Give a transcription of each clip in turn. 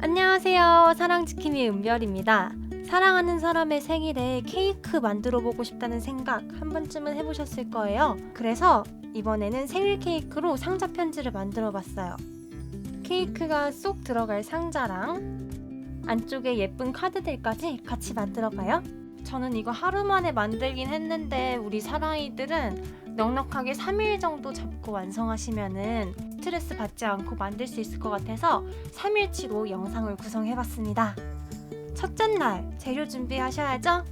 안녕하세요. 사랑지킴이 은별입니다. 사랑하는 사람의 생일에 케이크 만들어 보고 싶다는 생각 한 번쯤은 해보셨을 거예요. 그래서 이번에는 생일 케이크로 상자 편지를 만들어 봤어요. 케이크가 쏙 들어갈 상자랑 안쪽에 예쁜 카드들까지 같이 만들어 봐요. 저는 이거 하루 만에 만들긴 했는데 우리 사랑이들은 넉넉하게 3일 정도 잡고 완성하시면은 스트레스 받지 않고 만들 수 있을 것 같아서 3일치로 영상을 구성해봤습니다. 첫째 날 재료 준비하셔야죠?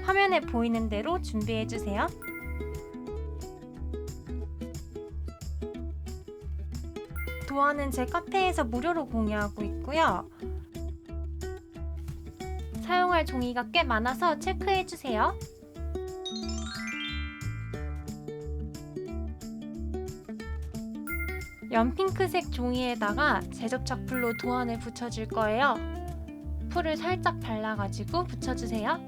화면에 보이는 대로 준비해주세요. 도안은 제 카페에서 무료로 공유하고 있고요. 사용할 종이가 꽤 많아서 체크해주세요. 연핑크색 종이에다가 제접착 풀로 도안을 붙여줄 거예요. 풀을 살짝 발라가지고 붙여주세요.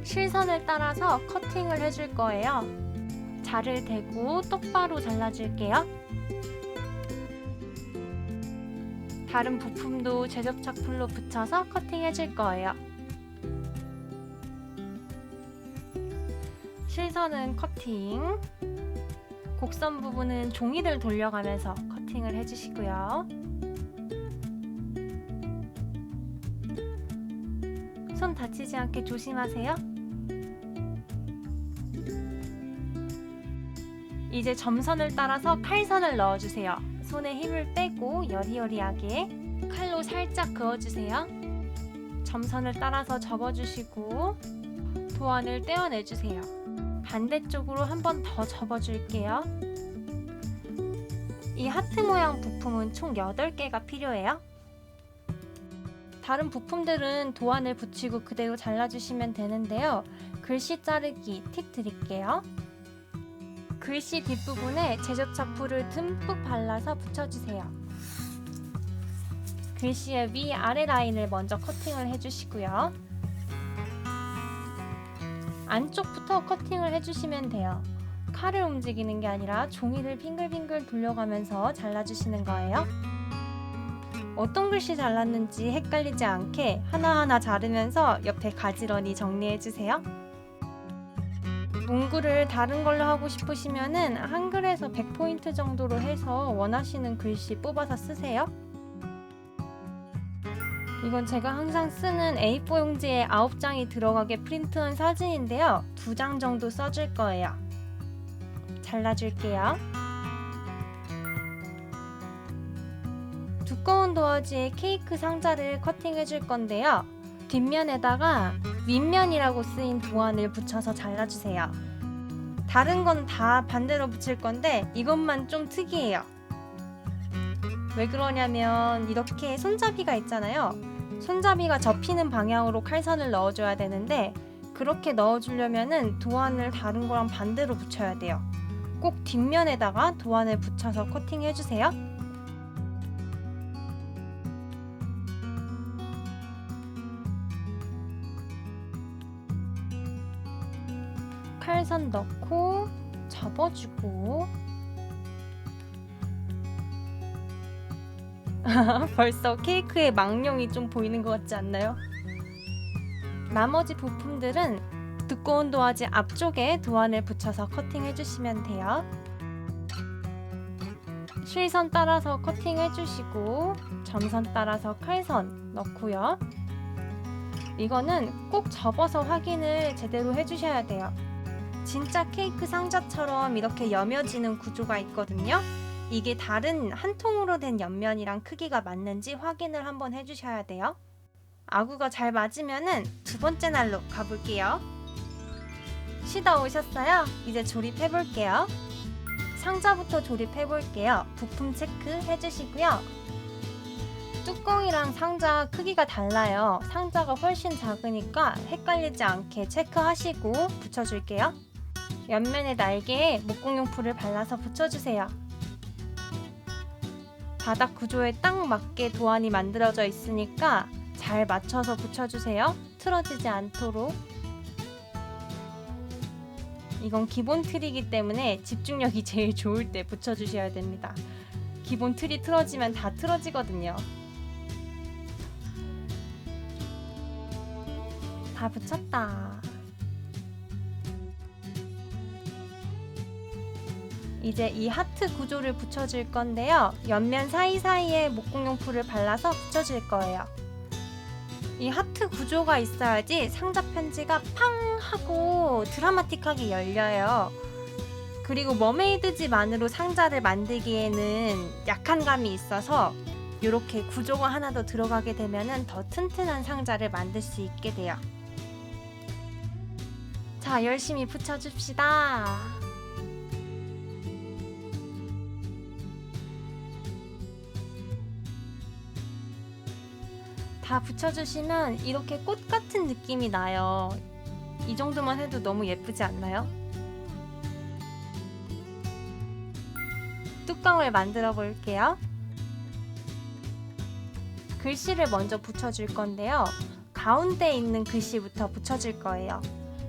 실선을 따라서 커팅을 해줄 거예요. 자를 대고 똑바로 잘라줄게요. 다른 부품도 제접착 풀로 붙여서 커팅해줄 거예요. 실선은 커팅, 곡선 부분은 종이를 돌려가면서 커팅을 해주시고요. 손 다치지 않게 조심하세요. 이제 점선을 따라서 칼선을 넣어주세요. 손에 힘을 빼고 여리여리하게 칼로 살짝 그어주세요. 점선을 따라서 접어주시고 도안을 떼어내주세요. 반대쪽으로 한 번 더 접어줄게요. 이 하트 모양 부품은 총 8개가 필요해요. 다른 부품들은 도안을 붙이고 그대로 잘라주시면 되는데요. 글씨 자르기 팁 드릴게요. 글씨 뒷부분에 제접착 풀을 듬뿍 발라서 붙여주세요. 글씨의 위 아래 라인을 먼저 커팅을 해주시고요. 안쪽부터 커팅을 해주시면 돼요. 칼을 움직이는 게 아니라 종이를 빙글빙글 돌려가면서 잘라주시는 거예요. 어떤 글씨 잘랐는지 헷갈리지 않게 하나하나 자르면서 옆에 가지런히 정리해주세요. 문구를 다른 걸로 하고 싶으시면은 한글에서 100포인트 정도로 해서 원하시는 글씨 뽑아서 쓰세요. 이건 제가 항상 쓰는 A4 용지에 9장이 들어가게 프린트한 사진인데요. 2장 정도 써줄 거예요. 잘라줄게요. 두꺼운 도화지에 케이크 상자를 커팅해줄 건데요. 뒷면에다가 윗면이라고 쓰인 도안을 붙여서 잘라주세요. 다른 건 다 반대로 붙일 건데 이것만 좀 특이해요. 왜 그러냐면 이렇게 손잡이가 있잖아요. 손잡이가 접히는 방향으로 칼선을 넣어줘야 되는데 그렇게 넣어주려면은 도안을 다른 거랑 반대로 붙여야 돼요. 꼭 뒷면에다가 도안을 붙여서 커팅해주세요. 칼선 넣고 접어주고 벌써 케이크의 망령이 좀 보이는 것 같지 않나요? 나머지 부품들은 두꺼운 도화지 앞쪽에 도안을 붙여서 커팅해주시면 돼요. 실선 따라서 커팅해주시고 점선 따라서 칼선 넣고요. 이거는 꼭 접어서 확인을 제대로 해주셔야 돼요. 진짜 케이크 상자처럼 이렇게 여며지는 구조가 있거든요. 이게 다른 한 통으로 된 옆면이랑 크기가 맞는지 확인을 한번 해주셔야 돼요. 아구가 잘 맞으면은 2번째 날로 가볼게요. 쉬다 오셨어요? 이제 조립해볼게요. 상자부터 조립해볼게요. 부품 체크 해주시고요. 뚜껑이랑 상자 크기가 달라요. 상자가 훨씬 작으니까 헷갈리지 않게 체크하시고 붙여줄게요. 옆면에 날개에 목공용풀을 발라서 붙여주세요. 바닥 구조에 딱 맞게 도안이 만들어져 있으니까 잘 맞춰서 붙여주세요. 틀어지지 않도록. 이건 기본 틀이기 때문에 집중력이 제일 좋을 때 붙여주셔야 됩니다. 기본 틀이 틀어지면 다 틀어지거든요. 다 붙였다. 이제 이 하트 구조를 붙여줄 건데요. 옆면 사이사이에 목공용풀을 발라서 붙여줄 거예요. 이 하트 구조가 있어야지 상자 편지가 팡 하고 드라마틱하게 열려요. 그리고 머메이드집 안으로 상자를 만들기에는 약한 감이 있어서 이렇게 구조가 하나 더 들어가게 되면 더 튼튼한 상자를 만들 수 있게 돼요. 자, 열심히 붙여줍시다. 다 붙여주시면 이렇게 꽃 같은 느낌이 나요. 이 정도만 해도 너무 예쁘지 않나요? 뚜껑을 만들어 볼게요. 글씨를 먼저 붙여줄 건데요. 가운데 있는 글씨부터 붙여줄 거예요.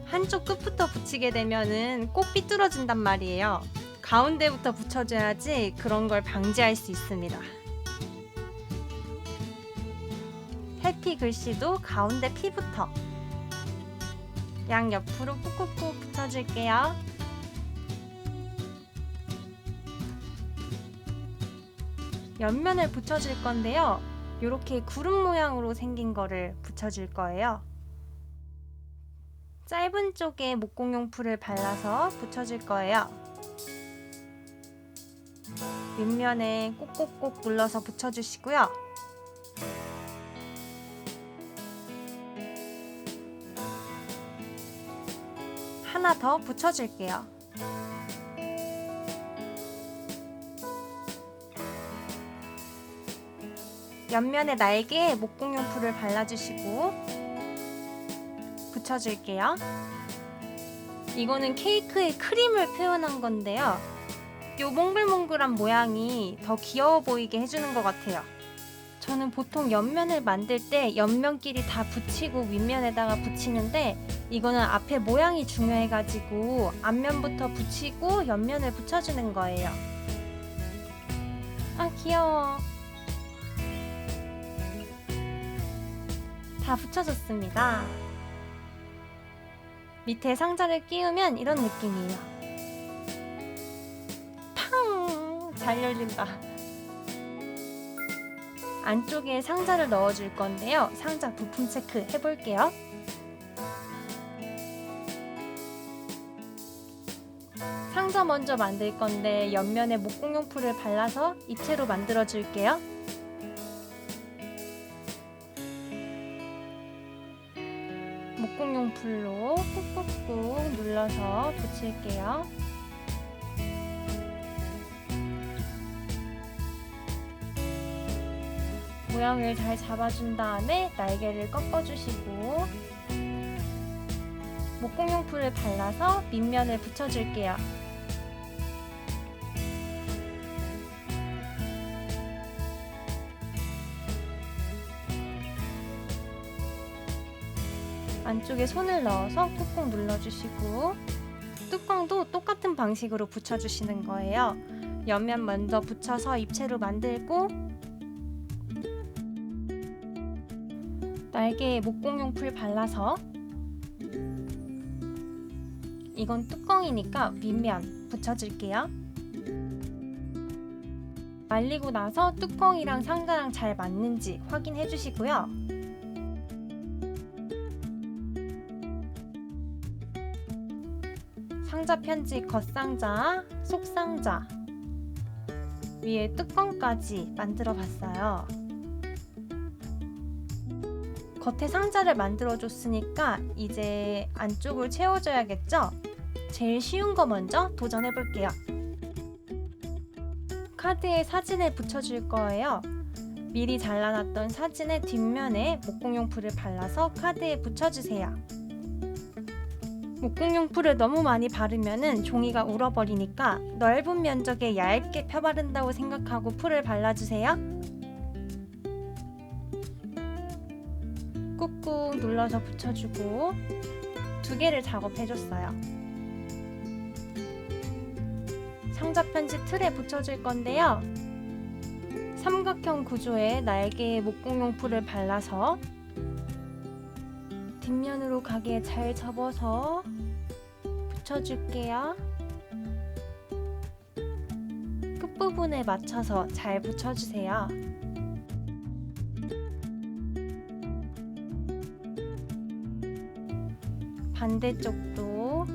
한쪽 끝부터 붙이게 되면은 꼭 삐뚤어진단 말이에요. 가운데부터 붙여줘야지 그런 걸 방지할 수 있습니다. 해피 글씨도 가운데 P부터 양옆으로 꾹꾹꾹 붙여줄게요. 옆면을 붙여줄 건데요. 이렇게 구름 모양으로 생긴 거를 붙여줄 거예요. 짧은 쪽에 목공용풀을 발라서 붙여줄 거예요. 윗면에 꼭꼭꼭 눌러서 붙여주시고요. 하나 더 붙여줄게요. 옆면에 날개에 목공용풀을 발라주시고 붙여줄게요. 이거는 케이크의 크림을 표현한 건데요. 요 몽글몽글한 모양이 더 귀여워 보이게 해주는 것 같아요. 저는 보통 옆면을 만들 때 옆면끼리 다 붙이고 윗면에다가 붙이는데 이거는 앞에 모양이 중요해가지고 앞면부터 붙이고 옆면을 붙여주는 거예요. 아, 귀여워. 다 붙여줬습니다. 밑에 상자를 끼우면 이런 느낌이에요. 팡! 잘 열린다. 안쪽에 상자를 넣어줄 건데요. 상자 부품 체크 해볼게요. 상자 먼저 만들 건데 옆면에 목공용풀을 발라서 입체로 만들어 줄게요. 목공용풀로 꾹꾹꾹 눌러서 붙일게요. 모양을 잘 잡아준 다음에 날개를 꺾어주시고 목공용풀을 발라서 밑면을 붙여줄게요. 안쪽에 손을 넣어서 꾹꾹 눌러주시고 뚜껑도 똑같은 방식으로 붙여주시는 거예요. 옆면 먼저 붙여서 입체로 만들고 날개에 목공용풀 발라서 이건 뚜껑이니까 윗면 붙여줄게요. 말리고 나서 뚜껑이랑 상자랑 잘 맞는지 확인해 주시고요. 상자 편지 겉상자, 속상자 위에 뚜껑까지 만들어 봤어요. 겉에 상자를 만들어 줬으니까 이제 안쪽을 채워줘야겠죠? 제일 쉬운 거 먼저 도전해 볼게요. 카드에 사진을 붙여줄 거예요. 미리 잘라놨던 사진의 뒷면에 목공용풀을 발라서 카드에 붙여주세요. 목공용풀을 너무 많이 바르면 종이가 울어버리니까 넓은 면적에 얇게 펴바른다고 생각하고 풀을 발라주세요. 꾹꾹 눌러서 붙여주고 2개를 작업해줬어요. 상자 편지 틀에 붙여줄 건데요. 삼각형 구조의 날개에 목공용풀을 발라서 뒷면으로 가게 잘 접어서 붙여줄게요. 끝부분에 맞춰서 잘 붙여주세요. 반대쪽도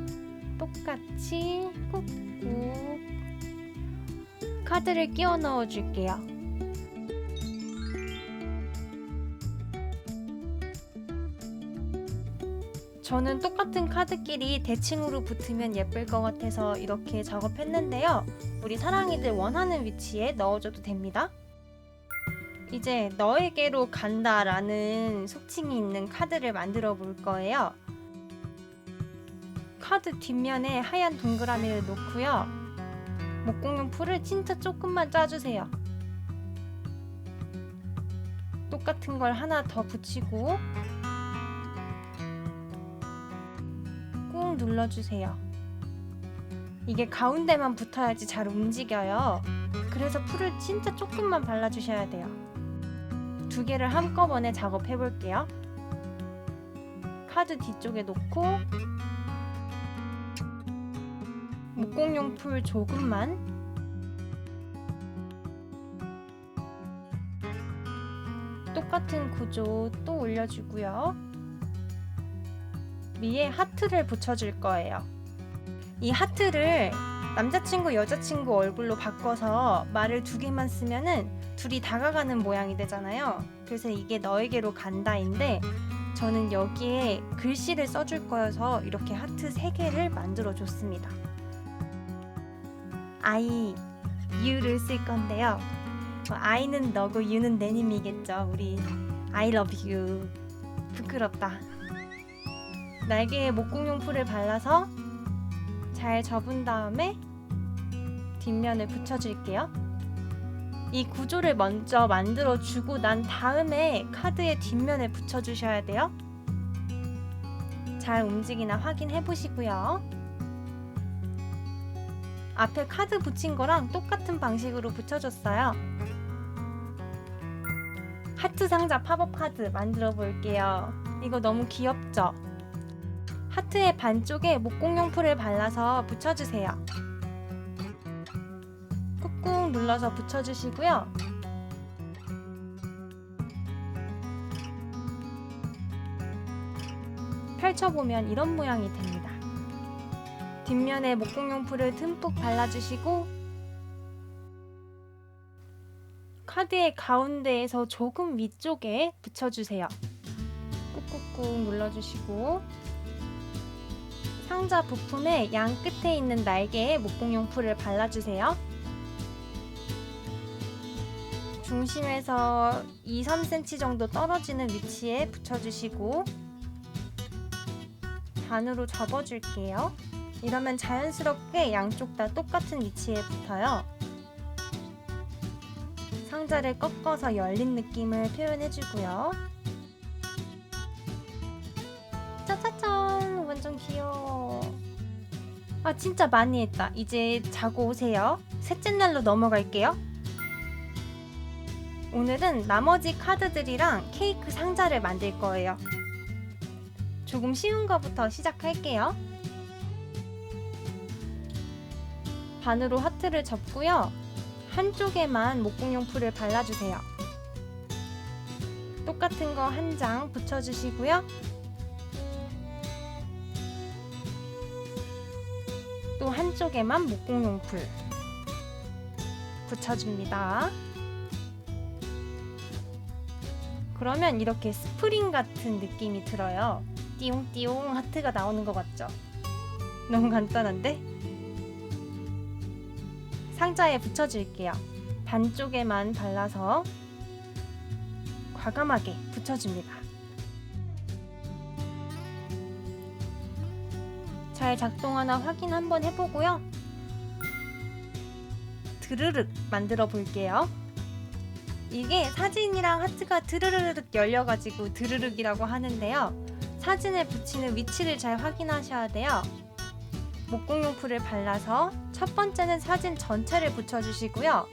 똑같이 꾹꾹 카드를 끼워 넣어 줄게요. 저는 똑같은 카드끼리 대칭으로 붙으면 예쁠 것 같아서 이렇게 작업했는데요. 우리 사랑이들 원하는 위치에 넣어줘도 됩니다. 이제 너에게로 간다 라는 속칭이 있는 카드를 만들어 볼 거예요. 카드 뒷면에 하얀 동그라미를 놓고요. 목공용 풀을 진짜 조금만 짜주세요. 똑같은 걸 하나 더 붙이고 꾹 눌러주세요. 이게 가운데만 붙어야지 잘 움직여요. 그래서 풀을 진짜 조금만 발라주셔야 돼요. 두 개를 한꺼번에 작업해 볼게요. 카드 뒤쪽에 놓고 목공용 풀 조금만, 똑같은 구조 또 올려주고요. 위에 하트를 붙여줄 거예요. 이 하트를 남자친구, 여자친구 얼굴로 바꿔서 말을 두 개만 쓰면은 둘이 다가가는 모양이 되잖아요. 그래서 이게 너에게로 간다인데 저는 여기에 글씨를 써줄 거여서 이렇게 하트 3개를 만들어 줬습니다. I, you를 쓸 건데요. I는 너고 you는 내님이겠죠. 우리 I love you. 부끄럽다. 날개에 목공용 풀을 발라서 잘 접은 다음에 뒷면을 붙여줄게요. 이 구조를 먼저 만들어주고 난 다음에 카드의 뒷면을 붙여주셔야 돼요. 잘 움직이나 확인해 보시고요. 앞에 카드 붙인 거랑 똑같은 방식으로 붙여줬어요. 하트 상자 팝업 카드 만들어 볼게요. 이거 너무 귀엽죠? 하트의 반쪽에 목공용 풀을 발라서 붙여주세요. 꾹꾹 눌러서 붙여주시고요. 펼쳐보면 이런 모양이 됩니다. 뒷면에 목공용 풀을 듬뿍 발라주시고 카드의 가운데에서 조금 위쪽에 붙여주세요. 꾹꾹꾹 눌러주시고 상자 부품의 양 끝에 있는 날개에 목공용 풀을 발라주세요. 중심에서 2-3cm 정도 떨어지는 위치에 붙여주시고 반으로 접어줄게요. 이러면 자연스럽게 양쪽 다 똑같은 위치에 붙어요. 상자를 꺾어서 열린 느낌을 표현해주고요. 짜자잔! 완전 귀여워. 아, 진짜 많이 했다. 이제 자고 오세요. 셋째 날로 넘어갈게요. 오늘은 나머지 카드들이랑 케이크 상자를 만들 거예요. 조금 쉬운 거부터 시작할게요. 반으로 하트를 접고요. 한쪽에만 목공용 풀을 발라주세요. 똑같은 거 한 장 붙여주시고요. 또 한쪽에만 목공용 풀 붙여줍니다. 그러면 이렇게 스프링 같은 느낌이 들어요. 띠용띠용 하트가 나오는 것 같죠? 너무 간단한데? 상자에 붙여줄게요. 반쪽에만 발라서 과감하게 붙여줍니다. 잘 작동하나 확인 한번 해보고요. 드르륵 만들어 볼게요. 이게 사진이랑 하트가 드르르륵 열려가지고 드르륵이라고 하는데요. 사진을 붙이는 위치를 잘 확인하셔야 돼요. 목공용 풀을 발라서 첫 번째는 사진 전체를 붙여주시고요.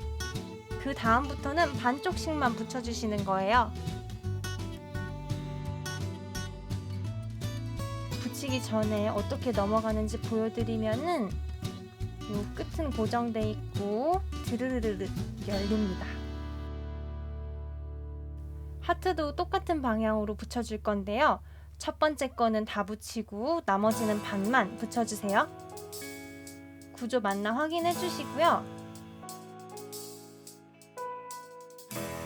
그 다음부터는 반쪽씩만 붙여주시는 거예요. 붙이기 전에 어떻게 넘어가는지 보여드리면은 요 끝은 고정돼 있고 드르르르 열립니다. 하트도 똑같은 방향으로 붙여줄 건데요. 첫 번째 거는 다 붙이고 나머지는 반만 붙여주세요. 구조 맞나 확인해 주시고요.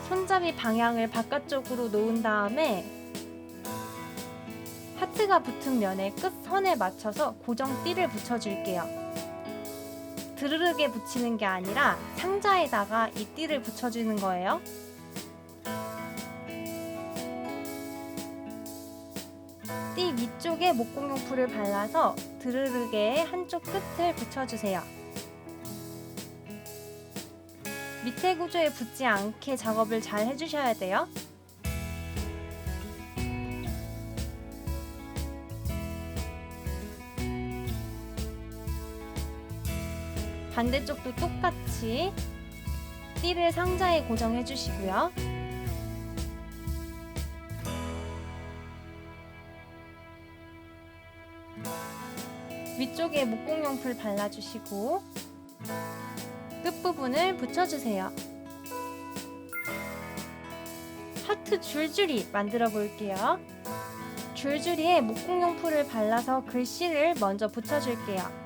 손잡이 방향을 바깥쪽으로 놓은 다음에 하트가 붙은 면의 끝선에 맞춰서 고정띠를 붙여줄게요. 드르르게 붙이는 게 아니라 상자에다가 이 띠를 붙여주는 거예요. 띠 위쪽에 목공용풀을 발라서 드르르게 한쪽 끝을 붙여주세요. 밑에 구조에 붙지 않게 작업을 잘 해주셔야 돼요. 반대쪽도 똑같이 띠를 상자에 고정해 주시고요. 위쪽에 목공용풀 발라주시고 끝부분을 붙여주세요. 하트 줄줄이 만들어 볼게요. 줄줄이에 목공용풀을 발라서 글씨를 먼저 붙여줄게요.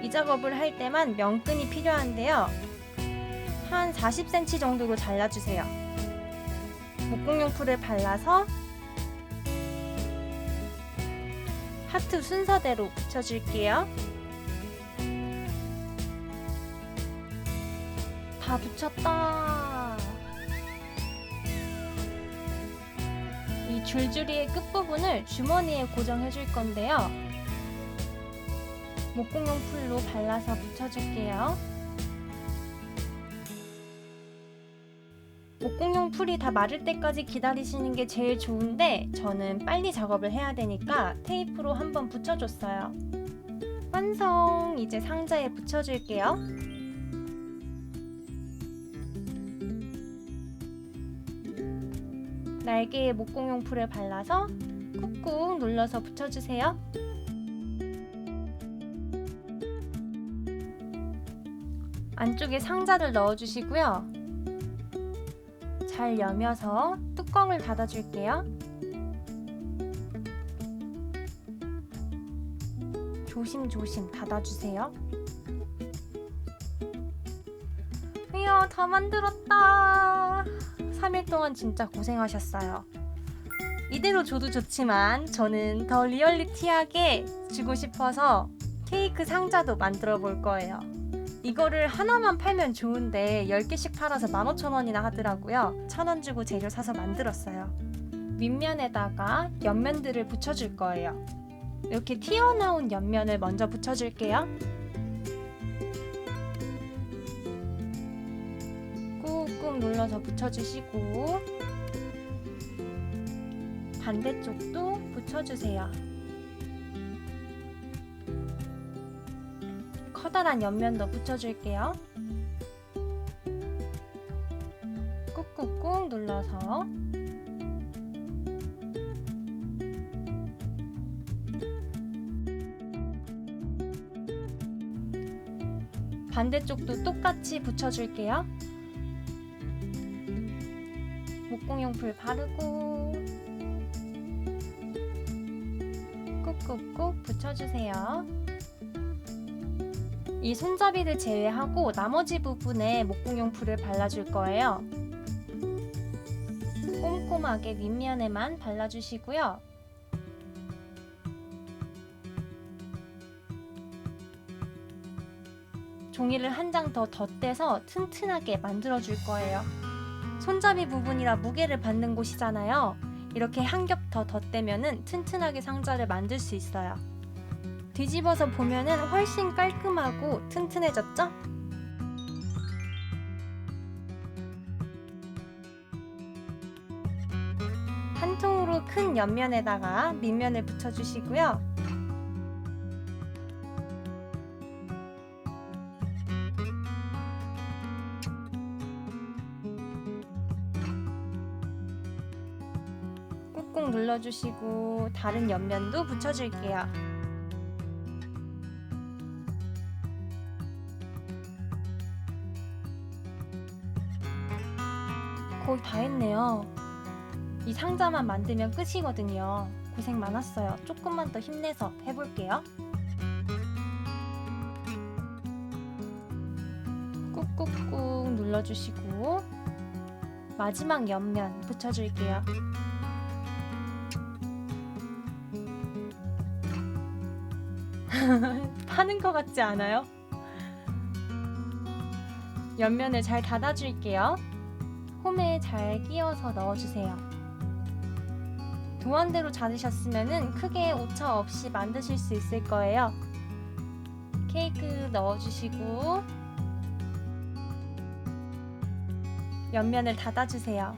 이 작업을 할 때만 명끈이 필요한데요. 한 40cm 정도로 잘라주세요. 목공용풀을 발라서 하트 순서대로 붙여줄게요. 다 붙였다. 이 줄줄이의 끝부분을 주머니에 고정해 줄 건데요. 목공용풀로 발라서 붙여줄게요. 목공용풀이 다 마를 때까지 기다리시는 게 제일 좋은데 저는 빨리 작업을 해야 되니까 테이프로 한번 붙여줬어요. 완성! 이제 상자에 붙여줄게요. 날개에 목공용풀을 발라서 꾹꾹 눌러서 붙여주세요. 안쪽에 상자를 넣어주시고요. 잘 여며서 뚜껑을 닫아줄게요. 조심조심 닫아주세요. 이야, 다 만들었다. 3일 동안 진짜 고생하셨어요. 이대로 줘도 좋지만 저는 더 리얼리티하게 주고 싶어서 케이크 상자도 만들어 볼 거예요. 이거를 하나만 팔면 좋은데 10개씩 팔아서 15,000원이나 하더라고요. 1,000원 주고 재료 사서 만들었어요. 윗면에다가 옆면들을 붙여줄 거예요. 이렇게 튀어나온 옆면을 먼저 붙여줄게요. 꾹꾹 눌러서 붙여주시고 반대쪽도 붙여주세요. 커다란 옆면도 붙여줄게요. 꾹꾹꾹 눌러서 반대쪽도 똑같이 붙여줄게요. 목공용풀 바르고 꾹꾹꾹 붙여주세요. 이 손잡이를 제외하고 나머지 부분에 목공용풀을 발라줄 거예요. 꼼꼼하게 윗면에만 발라주시고요. 종이를 한 장 더 덧대서 튼튼하게 만들어줄 거예요. 손잡이 부분이라 무게를 받는 곳이잖아요. 이렇게 한 겹 더 덧대면은 튼튼하게 상자를 만들 수 있어요. 뒤집어서 보면은 훨씬 깔끔하고 튼튼해졌죠? 콩으로 큰 옆면에다가 밑면을 붙여주시고요. 꾹꾹 눌러주시고 다른 옆면도 붙여줄게요. 거의 다 했네요. 이 상자만 만들면 끝이거든요. 고생 많았어요. 조금만 더 힘내서 해볼게요. 꾹꾹꾹 눌러주시고 마지막 옆면 붙여줄게요. 파는 것 같지 않아요? 옆면을 잘 닫아줄게요. 홈에 잘 끼워서 넣어주세요. 도안대로 자르셨으면 크게 오차 없이 만드실 수 있을 거예요. 케이크 넣어주시고 옆면을 닫아주세요.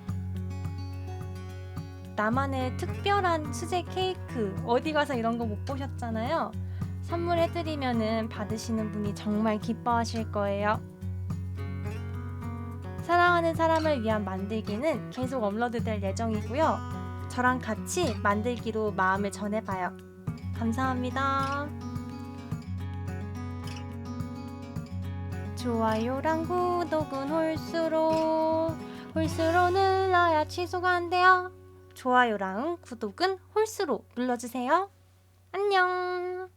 나만의 특별한 수제 케이크 어디 가서 이런 거 못 보셨잖아요. 선물해드리면은 받으시는 분이 정말 기뻐하실 거예요. 사랑하는 사람을 위한 만들기는 계속 업로드될 예정이고요. 저랑 같이 만들기로 마음을 전해봐요. 감사합니다. 좋아요랑 구독은 홀수로 눌러야 취소가 안 돼요. 좋아요랑 구독은 홀수로 눌러주세요. 안녕.